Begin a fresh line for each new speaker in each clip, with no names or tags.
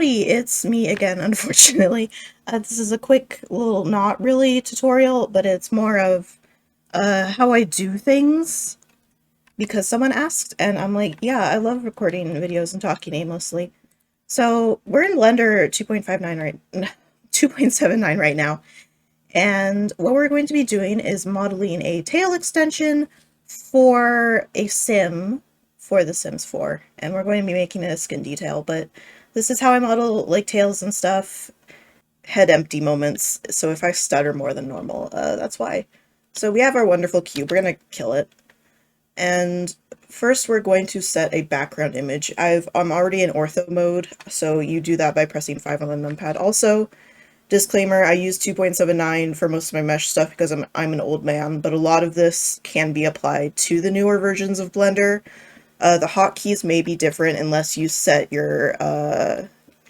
Howdy, it's me again, unfortunately. This is a quick little not really tutorial, but it's more of how I do things because someone asked, and I'm like, yeah, I love recording videos and talking aimlessly. So we're in Blender 2.59 right 2.79 right now, and what we're going to be doing is modeling a tail extension for a sim for The Sims 4. And we're going to be making it a skin detail, but this is how I model like tails and stuff, head empty moments. So if I stutter more than normal, that's why. So we have our wonderful cube. We're going to kill it. And first we're going to set a background image. I'm already in ortho mode, so you do that by pressing 5 on the numpad. Also, disclaimer, I use 2.79 for most of my mesh stuff because I'm an old man, but a lot of this can be applied to the newer versions of Blender. The hotkeys may be different unless you set your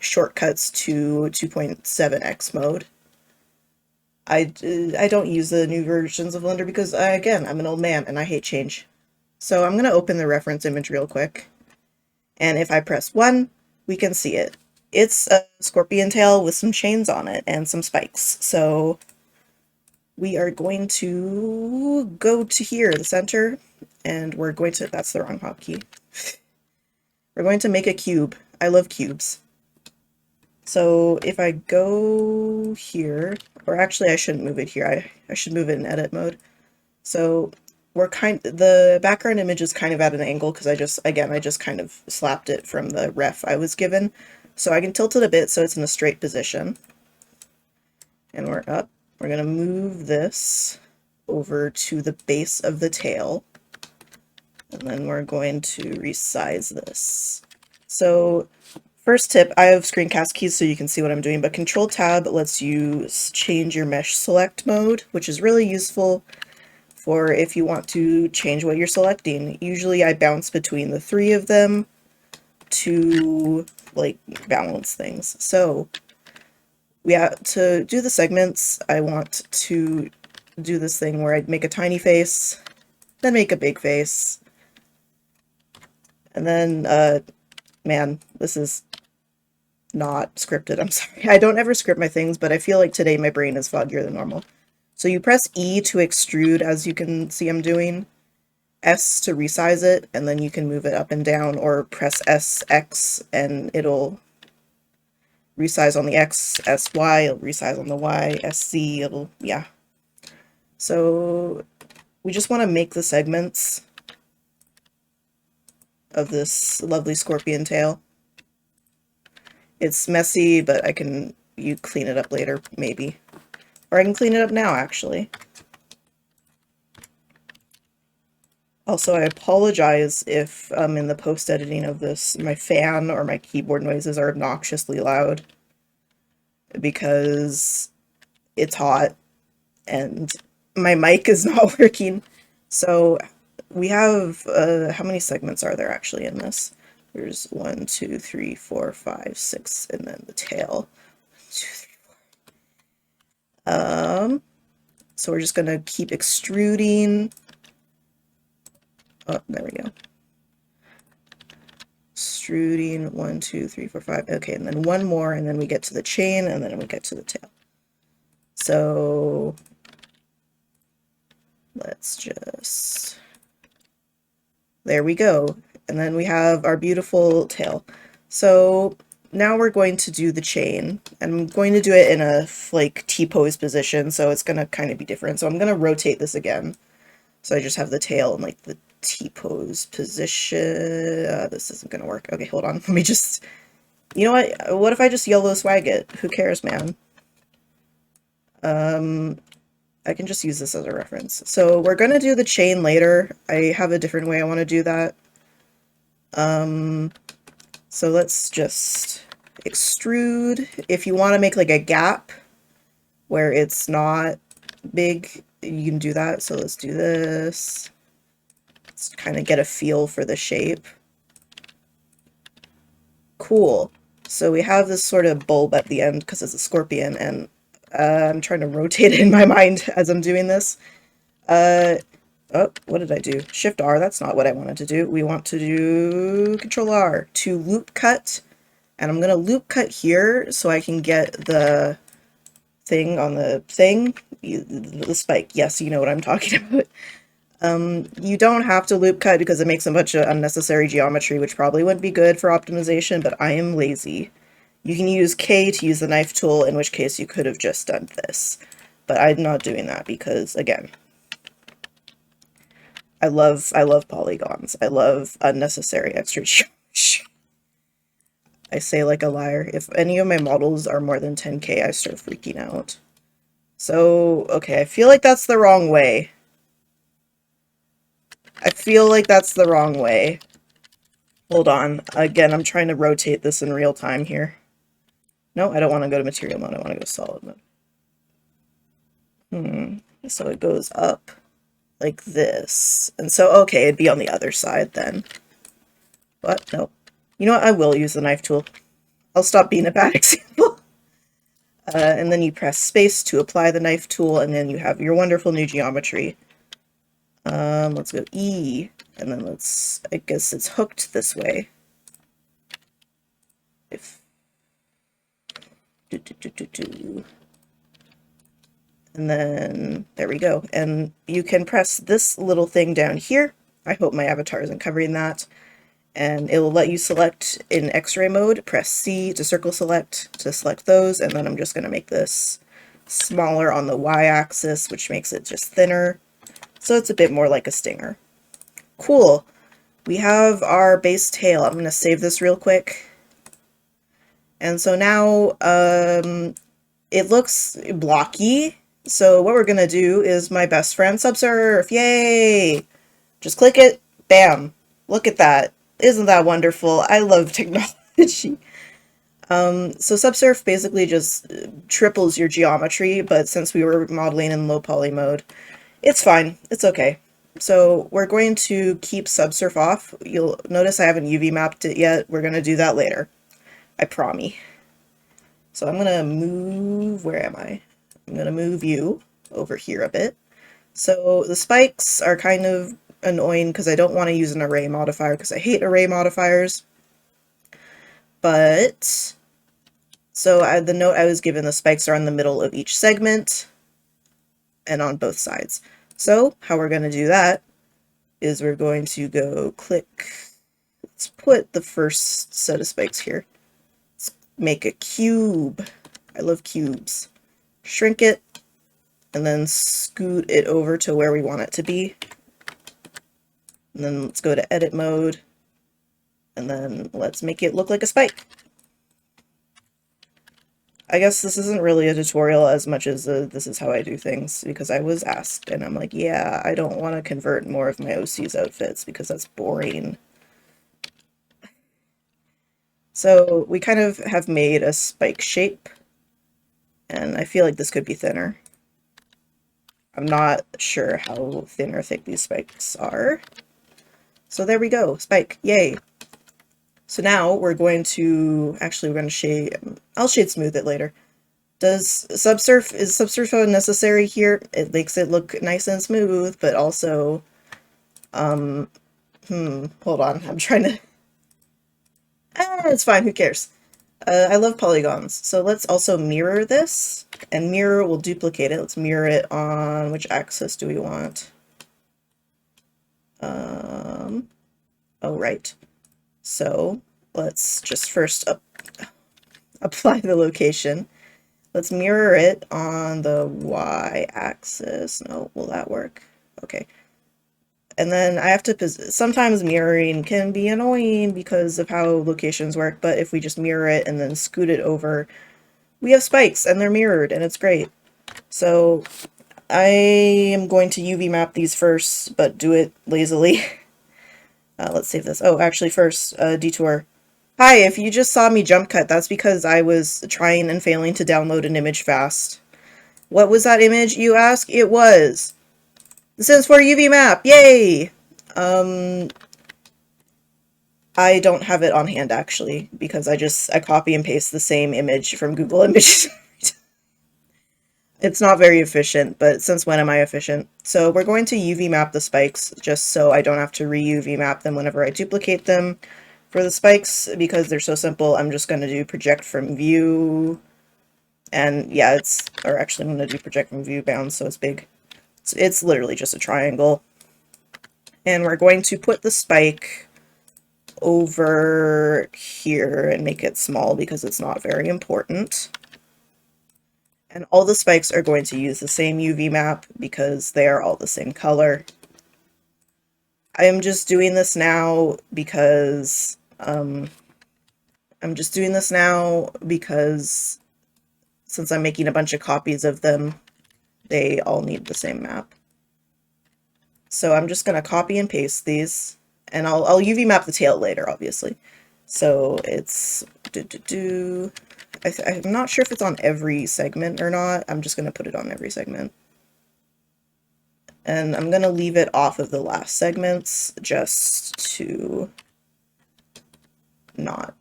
shortcuts to 2.7x mode. I don't use the new versions of Blender because, again, I'm an old man and I hate change. So I'm going to open the reference image real quick. And if I press 1, we can see it. It's a scorpion tail with some chains on it and some spikes. So we are going to go to here, the center, and we're going to, that's the wrong hotkey. We're going to make a cube. I love cubes. So if I go here, or actually I shouldn't move it here, I should move it in edit mode. So the background image is kind of at an angle because I just kind of slapped it from the ref I was given. So I can tilt it a bit so it's in a straight position. And we're up. We're going to move this over to the base of the tail. And then we're going to resize this. So first tip, I have screencast keys so you can see what I'm doing, but Control Tab lets you change your mesh select mode, which is really useful for if you want to change what you're selecting. Usually I bounce between the 3 of them to like balance things. So to do the segments, I want to do this thing where I'd make a tiny face, then make a big face, and then, man, this is not scripted, I'm sorry. I don't ever script my things, but I feel like today my brain is foggier than normal. So you press E to extrude, as you can see I'm doing, S to resize it, and then you can move it up and down, or press SX and it'll resize on the X, SY, it'll resize on the Y, SZ, yeah. So we just want to make the segments of this lovely scorpion tail. It's messy, but you clean it up later, maybe. Or I can clean it up now, actually. Also, I apologize if in the post-editing of this, my fan or my keyboard noises are obnoxiously loud, because it's hot and my mic is not working. So we have, how many segments are there actually in this? There's 1, 2, 3, 4, 5, 6, and then the tail. 2, 3, 4. So we're just gonna keep extruding. Oh, there we go. Extruding 1, 2, 3, 4, 5. Okay, and then one more, and then we get to the chain, and then we get to the tail. So let's just, there we go. And then we have our beautiful tail. So now we're going to do the chain. I'm going to do it in a like T-pose position, so it's going to kind of be different. So I'm going to rotate this again. So I just have the tail in like the T-pose position. This isn't going to work. Okay, hold on. Let me just, you know what if I just yellow swag it? Who cares, man? I can just use this as a reference. So we're going to do the chain later. I have a different way I want to do that. So let's just extrude. If you want to make like a gap where it's not big, you can do that. So let's do this. Let's kind of get a feel for the shape. Cool. So we have this sort of bulb at the end because it's a scorpion, and I'm trying to rotate it in my mind as I'm doing this. Oh, what did I do? Shift R, that's not what I wanted to do. We want to do Control R to loop cut And I'm going to loop cut here so I can get the thing on the thing, the spike. Yes, you know what I'm talking about. You don't have to loop cut because it makes a bunch of unnecessary geometry, which probably wouldn't be good for optimization, but I am lazy. You can use K to use the knife tool, in which case you could have just done this. But I'm not doing that because, again, I love polygons. I love unnecessary extra geometry. I say like a liar. If any of my models are more than 10K, I start freaking out. So, okay, I feel like that's the wrong way. I feel like that's the wrong way. Hold on. Again, I'm trying to rotate this in real time here. No, I don't want to go to material mode. I want to go to solid mode. So it goes up like this. And so, okay, it'd be on the other side then. But, no. You know what? I will use the knife tool. I'll stop being a bad example. And then you press space to apply the knife tool, and then you have your wonderful new geometry. Let's go E, and then I guess it's hooked this way. And then, there we go. And you can press this little thing down here. I hope my avatar isn't covering that. And it will let you select in X-ray mode. Press C to circle select to select those, and then I'm just going to make this smaller on the Y-axis, which makes it just thinner. So it's a bit more like a stinger. Cool. We have our base tail. I'm going to save this real quick. And so now it looks blocky. So what we're going to do is my best friend Subsurf. Yay! Just click it. Bam. Look at that. Isn't that wonderful? I love technology. So Subsurf basically just triples your geometry, but since we were modeling in low poly mode, it's fine. It's okay. So we're going to keep Subsurf off. You'll notice I haven't UV mapped it yet. We're going to do that later. I promise. So I'm going to move, where am I? I'm going to move you over here a bit. So the spikes are kind of annoying because I don't want to use an array modifier because I hate array modifiers. But, so the note I was given, the spikes are in the middle of each segment and on both sides. So how we're going to do that is we're going to go click, let's put the first set of spikes here. Let's make a cube. I love cubes. Shrink it and then scoot it over to where we want it to be. And then let's go to edit mode, and then let's make it look like a spike. I guess this isn't really a tutorial as much as this is how I do things, because I was asked, and I'm like, yeah, I don't want to convert more of my OC's outfits, because that's boring. So we kind of have made a spike shape, and I feel like this could be thinner. I'm not sure how thin or thick these spikes are. So there we go, spike, yay. So now we're going to, actually we're going to shade, I'll shade smooth it later. Is Subsurf necessary here? It makes it look nice and smooth, but also, hold on, I'm trying to, it's fine, who cares? I love polygons, so let's also mirror this, and mirror will duplicate it. Let's mirror it on, which axis do we want? Oh, right. So let's just first apply the location. Let's mirror it on the y-axis. No, will that work? Okay. And then I have to, sometimes mirroring can be annoying because of how locations work, but if we just mirror it and then scoot it over, we have spikes and they're mirrored and it's great. So I am going to UV map these first, but do it lazily. Let's save this. Oh, actually first, detour. Hi, if you just saw me jump cut, that's because I was trying and failing to download an image fast. What was that image, you ask? It was the Sims 4 UV map! Yay! I don't have it on hand, actually, because I copy and paste the same image from Google Images. It's not very efficient, but since when am I efficient? So we're going to UV map the spikes just so I don't have to re-UV map them whenever I duplicate them. For the spikes, because they're so simple, I'm just going to do project from view. And yeah, or actually I'm going to do project from view bound so it's big. It's literally just a triangle. And we're going to put the spike over here and make it small because it's not very important. And all the spikes are going to use the same UV map because they are all the same color. I am just doing this now because since I'm making a bunch of copies of them, they all need the same map. So I'm just going to copy and paste these, and I'll UV map the tail later, obviously. So it's I'm not sure if it's on every segment or not. I'm just going to put it on every segment. And I'm going to leave it off of the last segments just to not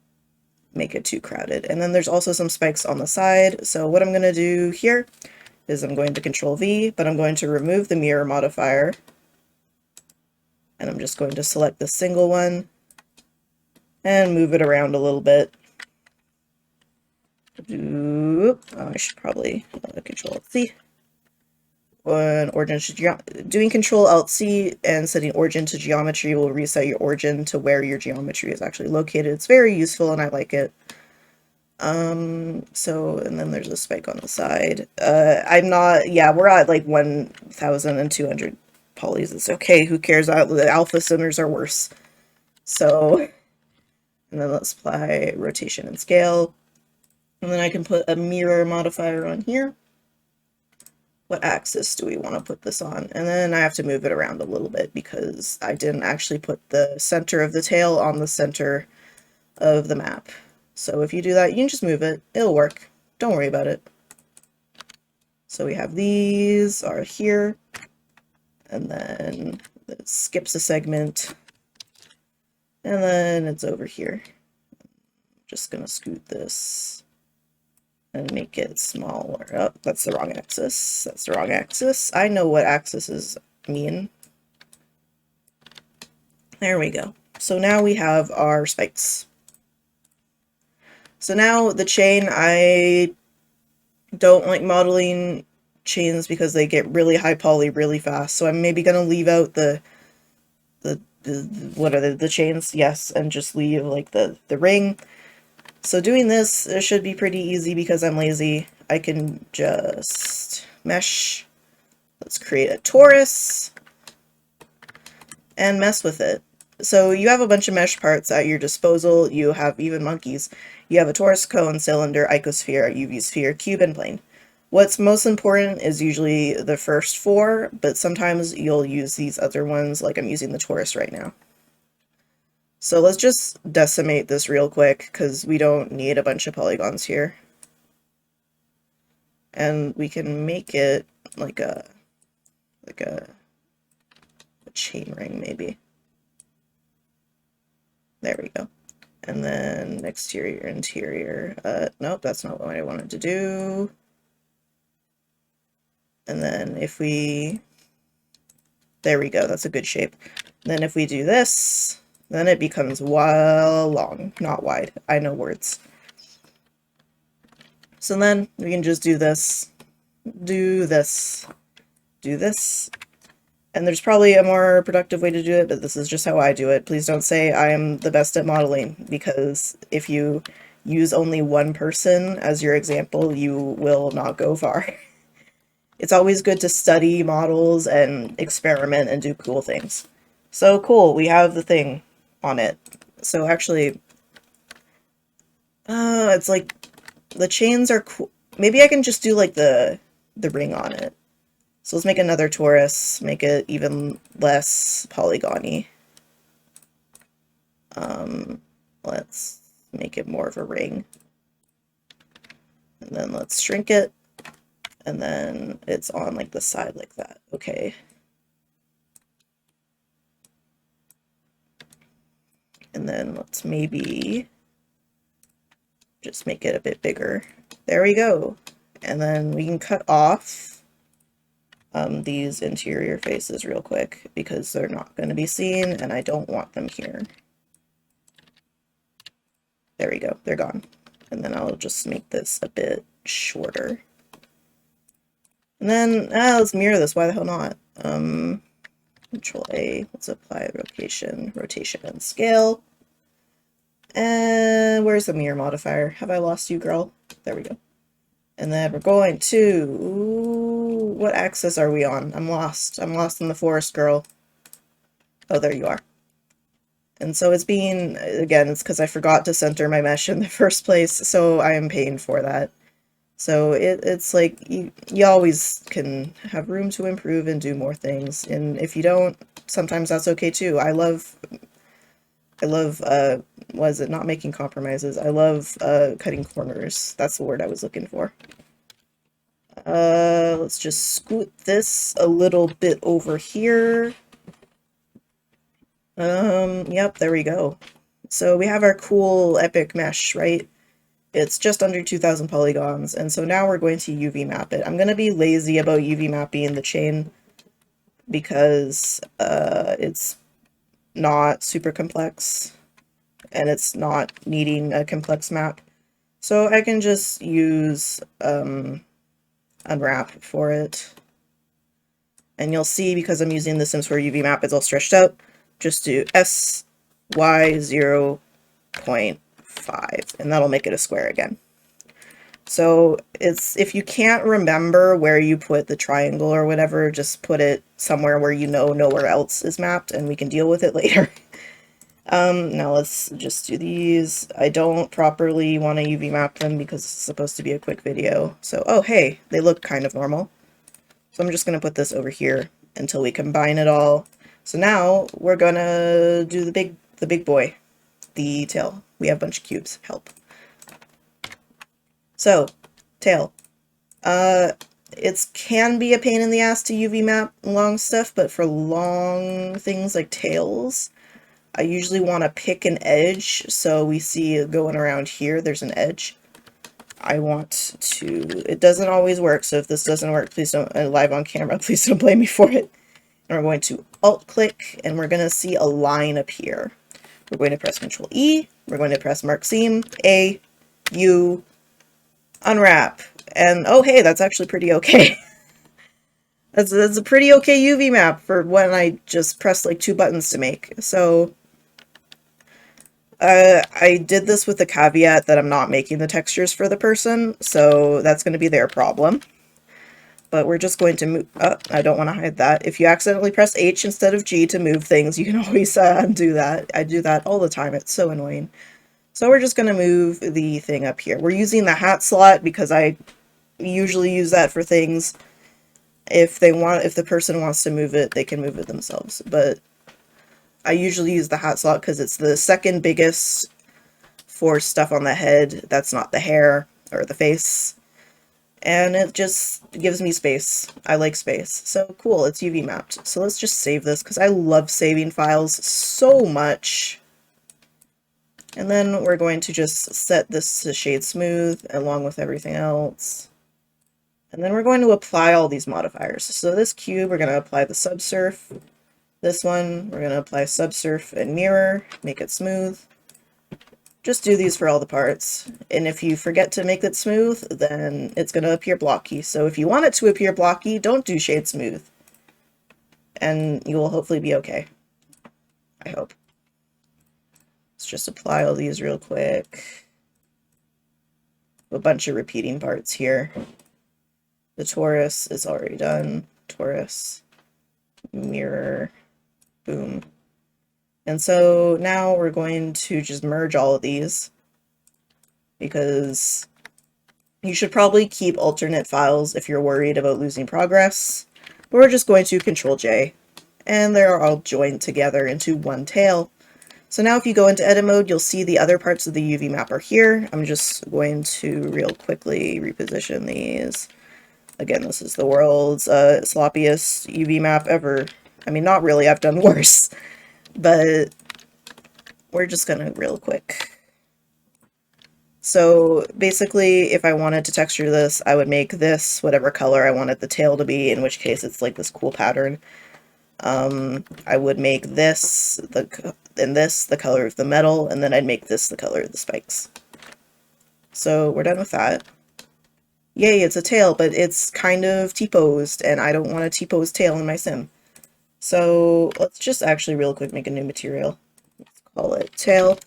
make it too crowded. And then there's also some spikes on the side. So what I'm going to do here is I'm going to Control V, but I'm going to remove the mirror modifier. And I'm just going to select the single one and move it around a little bit. Oh, I should probably Control-C. Doing Control-Alt-C and setting origin to geometry will reset your origin to where your geometry is actually located. It's very useful and I like it. And then there's a spike on the side. We're at like 1,200 polys. It's okay, who cares? The alpha centers are worse. So, and then let's apply rotation and scale. And then I can put a mirror modifier on here. What axis do we want to put this on? And then I have to move it around a little bit because I didn't actually put the center of the tail on the center of the map. So if you do that, you can just move it. It'll work. Don't worry about it. So we have these are here. And then it skips a segment. And then it's over here. Just gonna scoot this and make it smaller. Oh, that's the wrong axis. That's the wrong axis. I know what axes mean. There we go. So now we have our spikes. So now the chain, I don't like modeling chains because they get really high poly really fast. So I'm maybe gonna leave out the chains? Yes, and just leave like the ring. So doing this, it should be pretty easy because I'm lazy. I can just mesh. Let's create a torus and mess with it. So you have a bunch of mesh parts at your disposal. You have even monkeys. You have a torus, cone, cylinder, icosphere, UV sphere, cube, and plane. What's most important is usually the first four, but sometimes you'll use these other ones, like I'm using the torus right now. So let's just decimate this real quick because we don't need a bunch of polygons here. And we can make it like a chain ring maybe. There we go. And then exterior, interior. Nope, that's not what I wanted to do. And then if we, there we go, that's a good shape. Then if we do this, then it becomes long, not wide. I know words. So then we can just do this, do this, do this. And there's probably a more productive way to do it, but this is just how I do it. Please don't say I am the best at modeling, because if you use only one person as your example, you will not go far. It's always good to study models and experiment and do cool things. So cool, we have the thing on it. So actually, it's like the chains are cool. Maybe I can just do like the ring on it. So let's make another torus, make it even less polygony. Let's make it more of a ring. And then let's shrink it. And then it's on like the side like that. Okay. And then let's maybe just make it a bit bigger. There we go. And then we can cut off these interior faces real quick because they're not going to be seen and I don't want them here. There we go, they're gone. And then I'll just make this a bit shorter. And then, let's mirror this, why the hell not? Control A, let's apply rotation, and scale. And where's the mirror modifier? Have I lost you, girl? There we go. And then we're going to, what axis are we on? I'm lost. I'm lost in the forest, girl. Oh, there you are. And so it's being, again, it's because I forgot to center my mesh in the first place, so I am paying for that. So it's like, you always can have room to improve and do more things, and if you don't, sometimes that's okay too. I love, was it not making compromises? I love, cutting corners. That's the word I was looking for. Let's just scoot this a little bit over here. Yep, there we go. So we have our cool epic mesh, right? It's just under 2,000 polygons, and so now we're going to UV map it. I'm going to be lazy about UV mapping the chain because it's not super complex, and it's not needing a complex map. So I can just use Unwrap for it. And you'll see, because I'm using the Sims 4 UV map, it's all stretched out. Just do SY 0.5, and that'll make it a square again. So it's, if you can't remember where you put the triangle or whatever, just put it somewhere where you know nowhere else is mapped, and we can deal with it later. Now let's just do these. I don't properly want to UV map them because it's supposed to be a quick video. So, oh hey, they look kind of normal. So I'm just going to put this over here until we combine it all. So now we're gonna do the big boy, the tail. We have a bunch of cubes, help. So, tail. It can be a pain in the ass to UV map long stuff, but for long things like tails, I usually want to pick an edge. So we see going around here, there's an edge. I want to, it doesn't always work, so if this doesn't work, please don't, live on camera, please don't blame me for it. And we're going to alt-click, and we're going to see a line appear. We're going to press Control E, we're going to press Mark Seam, A, U, Unwrap. And oh hey, that's actually pretty okay. that's a pretty okay UV map for when I just press like 2 buttons to make. So I did this with the caveat that I'm not making the textures for the person, so that's going to be their problem. But we're just going to move, I don't want to hide that. If you accidentally press H instead of G to move things, you can always undo that. I do that all the time, it's so annoying. So we're just going to move the thing up here. We're using the hat slot because I usually use that for things. If the person wants to move it, they can move it themselves. But I usually use the hat slot because it's the second biggest for stuff on the head that's not the hair or the face. And it just gives me space. I like space. So cool, it's UV mapped. So let's just save this because I love saving files so much. And then we're going to just set this to shade smooth along with everything else. And then we're going to apply all these modifiers. So this cube, we're going to apply the subsurf. This one, we're going to apply subsurf and mirror, make it smooth. Just do these for all the parts. And if you forget to make it smooth, then it's going to appear blocky. So if you want it to appear blocky, don't do shade smooth. And you will hopefully be okay. I hope. Let's just apply all these real quick. A bunch of repeating parts here. The torus is already done. Torus. Mirror. Boom. And so now we're going to just merge all of these because you should probably keep alternate files if you're worried about losing progress. But we're just going to Control J, and they're all joined together into one tail. So now if you go into edit mode, you'll see the other parts of the UV map are here. I'm just going to real quickly reposition these. Again, this is the world's sloppiest UV map ever. I mean, not really, I've done worse. But we're just gonna real quick. So basically, if I wanted to texture this, I would make this whatever color I wanted the tail to be, in which case it's like this cool pattern. I would make this, the color of the metal, and then I'd make this the color of the spikes. So we're done with that. Yay, it's a tail, but it's kind of T-posed, and I don't want a T-posed tail in my sim. So let's just actually real quick make a new material. Let's call it tail.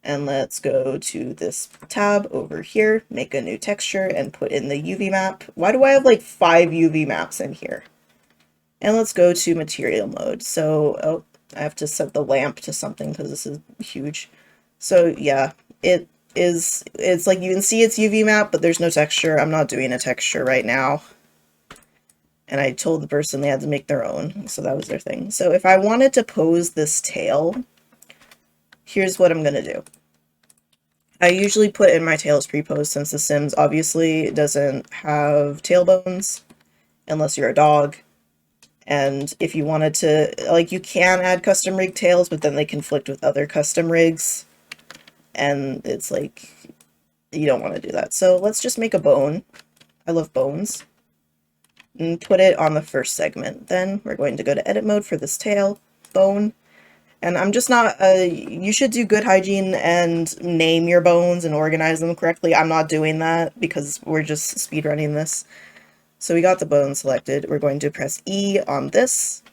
And let's go to this tab over here, make a new texture, and put in the UV map. Why do I have like 5 UV maps in here? And let's go to material mode. So, oh, I have to set the lamp to something because this is huge. So yeah, it's like you can see it's UV map, but there's no texture. I'm not doing a texture right now. And I told the person they had to make their own, so that was their thing. So if I wanted to pose this tail, here's what I'm gonna do. I usually put in my tails pre-posed since The Sims obviously doesn't have tailbones unless you're a dog. And if you wanted to, like, you can add custom rig tails, but then they conflict with other custom rigs. And it's like, you don't want to do that. So let's just make a bone. I love bones. And put it on the first segment. Then we're going to go to edit mode for this tail, bone. And I'm just not, you should do good hygiene and name your bones and organize them correctly. I'm not doing that because we're just speedrunning this. So we got the bone selected. We're going to press E on this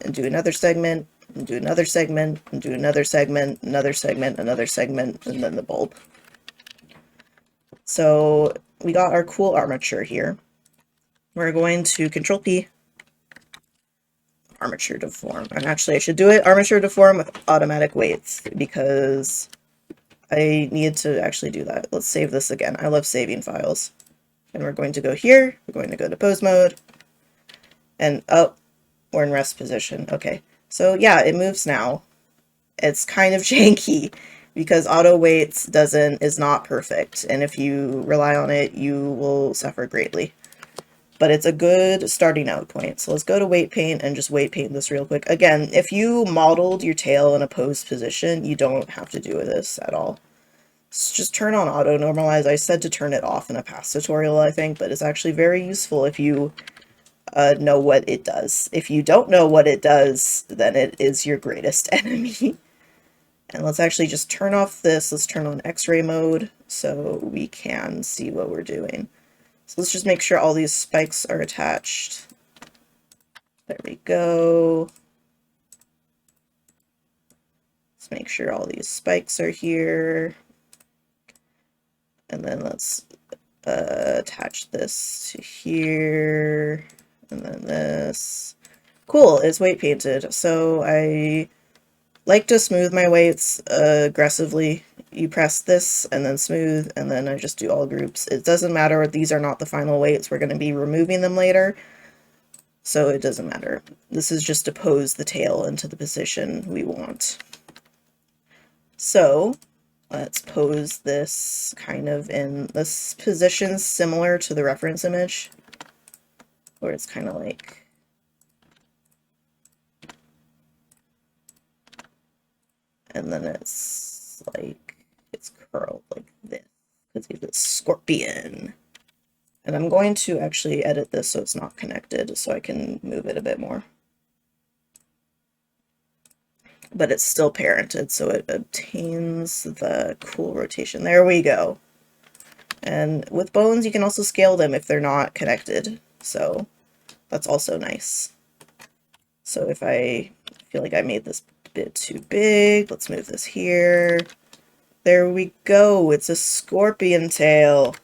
and do another segment, and do another segment, and do another segment, another segment, another segment, and then the bulb. So we got our cool armature here. We're going to Control P, armature deform. And actually I should do it armature deform with automatic weights because I need to actually do that. Let's save this again. I love saving files. And we're going to go here. We're going to go to pose mode. And oh, we're in rest position. Okay. So yeah, it moves now. It's kind of janky because auto weights is not perfect. And if you rely on it, you will suffer greatly. But it's a good starting out point. So let's go to weight paint and just weight paint this real quick. Again, if you modeled your tail in a posed position, you don't have to do this at all. So just turn on auto normalize. I said to turn it off in a past tutorial, I think, but it's actually very useful if you know what it does. If you don't know what it does, then it is your greatest enemy. And let's actually just turn off this. Let's turn on X-ray mode so we can see what we're doing. So let's just make sure all these spikes are attached. There we go. Let's make sure all these spikes are here. And then let's attach this to here. And then this. Cool, it's weight painted. So I like to smooth my weights aggressively. You press this and then smooth, and then I just do all groups. It doesn't matter, these are not the final weights, we're going to be removing them later, so it doesn't matter. This is just to pose the tail into the position we want. So let's pose this kind of in this position similar to the reference image, where it's kind of like and then it's like, it's curled like this, because he's a scorpion. And I'm going to actually edit this so it's not connected, so I can move it a bit more. But it's still parented, so it obtains the cool rotation. There we go. And with bones, you can also scale them if they're not connected, so that's also nice. So if I feel like I made this bit too big, let's move this here. There we go, it's a scorpion tail.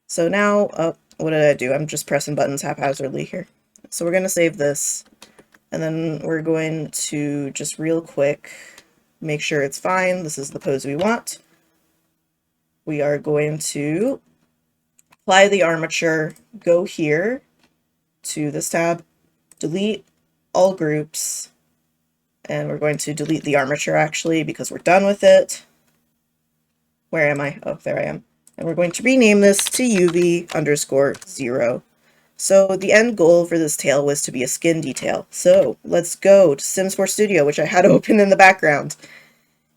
So now, what did I do? I'm just pressing buttons haphazardly here. So we're going to save this, and then we're going to just real quick make sure it's fine. This is the pose we want. We are going to apply the armature, go here to this tab, delete all groups, and we're going to delete the armature actually because we're done with it. Where am I? Oh, there I am. And we're going to rename this to UV_0. So the end goal for this tail was to be a skin detail. So let's go to Sims 4 Studio, which I had open in the background.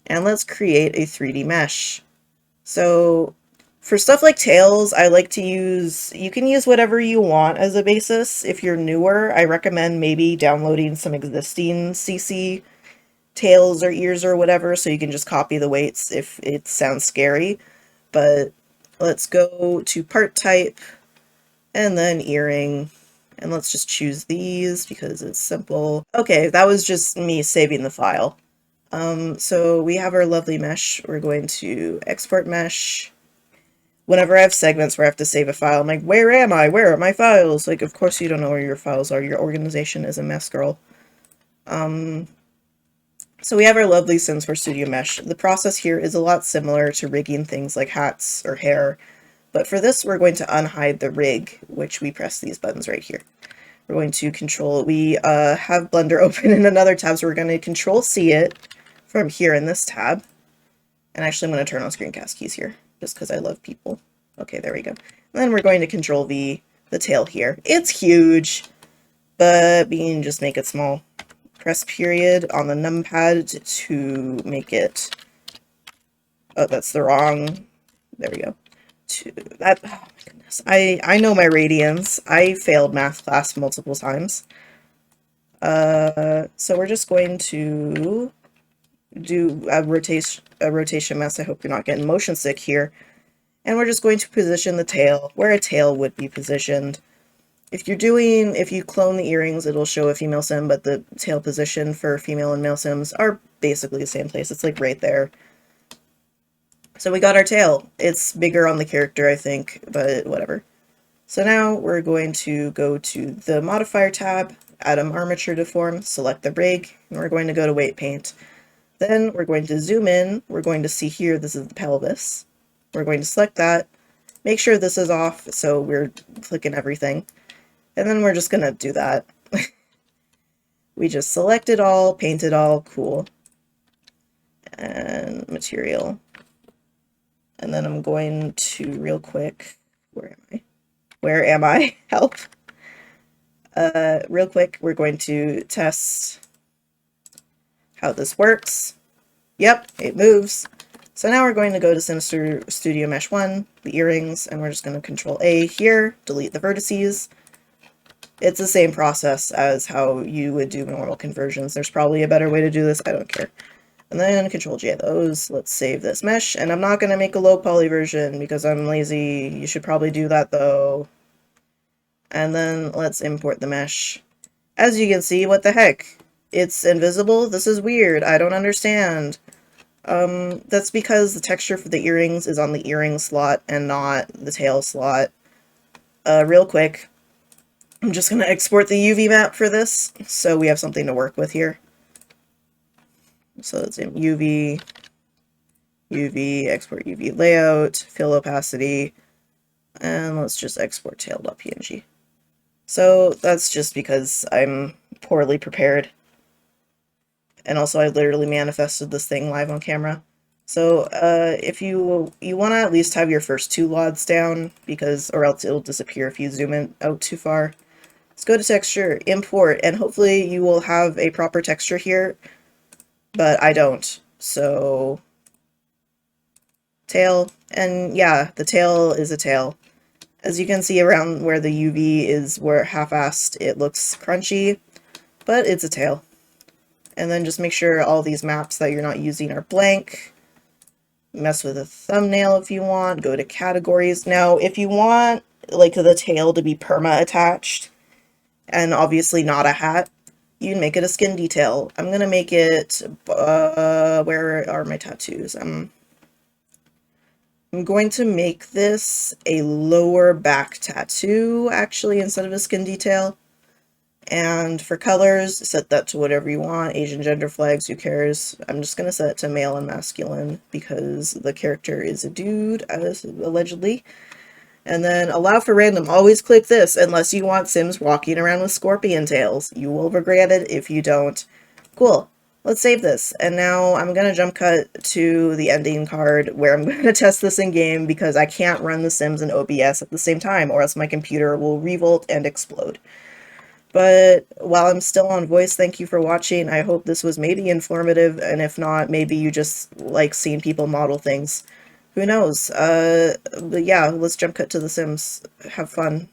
And let's create a 3D mesh. So for stuff like tails, I like to use, you can use whatever you want as a basis. If you're newer, I recommend maybe downloading some existing CC tails or ears or whatever, so you can just copy the weights if it sounds scary. but let's go to part type and then earring. And let's just choose these because it's simple. Okay, that was just me saving the file. So we have our lovely mesh. We're going to export mesh. Whenever I have segments where I have to save a file, I'm like, where am I? Where are my files? Like, of course you don't know where your files are. Your organization is a mess, girl. So we have our lovely Sims 4 Studio Mesh. The process here is a lot similar to rigging things like hats or hair, but for this we're going to unhide the rig, which we press these buttons right here. We're going to control, we have Blender open in another tab, so we're going to control C it from here in this tab. And actually I'm going to turn on screencast keys here, just because I love people. Okay, there we go. And then we're going to control V, the tail here. It's huge, but we can just make it small. Press period on the numpad to make it, oh, that's the wrong, there we go. To that, oh my goodness. I know my radians. I failed math class multiple times. So we're just going to do a rotation mess. I hope you're not getting motion sick here. And we're just going to position the tail where a tail would be positioned. If you clone the earrings, it'll show a female sim, but the tail position for female and male sims are basically the same place. It's like right there. So we got our tail. It's bigger on the character, I think, but whatever. So now we're going to go to the modifier tab, add an armature deform, select the rig, and we're going to go to weight paint. Then we're going to zoom in. We're going to see here, this is the pelvis. We're going to select that, make sure this is off, so we're clicking everything. And then we're just going to do that. We just select it all, paint it all, cool. And material. And then I'm going to, real quick, where am I? Where am I? Help. Real quick, we're going to test how this works. Yep, it moves. So now we're going to go to Sims Studio Mesh 1, the earrings, and we're just going to Control A here, delete the vertices. It's the same process as how you would do normal conversions. There's probably a better way to do this, I don't care. And then Control J those. Let's save this mesh, and I'm not going to make a low poly version because I'm lazy. You should probably do that though. And then let's import the mesh. As you can see, what the heck? It's invisible? This is weird. I don't understand. That's because the texture for the earrings is on the earring slot and not the tail slot. Real quick, I'm just going to export the UV map for this, so we have something to work with here. So it's in UV, export UV layout, fill opacity, and let's just export tail.png. So that's just because I'm poorly prepared. And also I literally manifested this thing live on camera. So if you want to at least have your first two LODs down, or else it'll disappear if you zoom in out too far. Let's go to texture, import, and hopefully you will have a proper texture here, but I don't. So tail, and yeah, the tail is a tail. As you can see around where the UV is, where half-assed, it looks crunchy, but it's a tail. And then just make sure all these maps that you're not using are blank. Mess with a thumbnail if you want. Go to categories. Now, if you want like the tail to be perma attached, and obviously not a hat, you can make it a skin detail. I'm gonna make it, where are my tattoos? I'm going to make this a lower back tattoo, actually, instead of a skin detail. And for colors, set that to whatever you want. Asian gender flags, who cares? I'm just gonna set it to male and masculine because the character is a dude, allegedly. And then allow for random. Always click this unless you want Sims walking around with scorpion tails. You will regret it if you don't. Cool. Let's save this. And now I'm going to jump cut to the ending card where I'm going to test this in game because I can't run the Sims and OBS at the same time or else my computer will revolt and explode. But while I'm still on voice, thank you for watching. I hope this was maybe informative, and if not, maybe you just like seeing people model things. Who knows? But yeah, let's jump cut to The Sims. Have fun.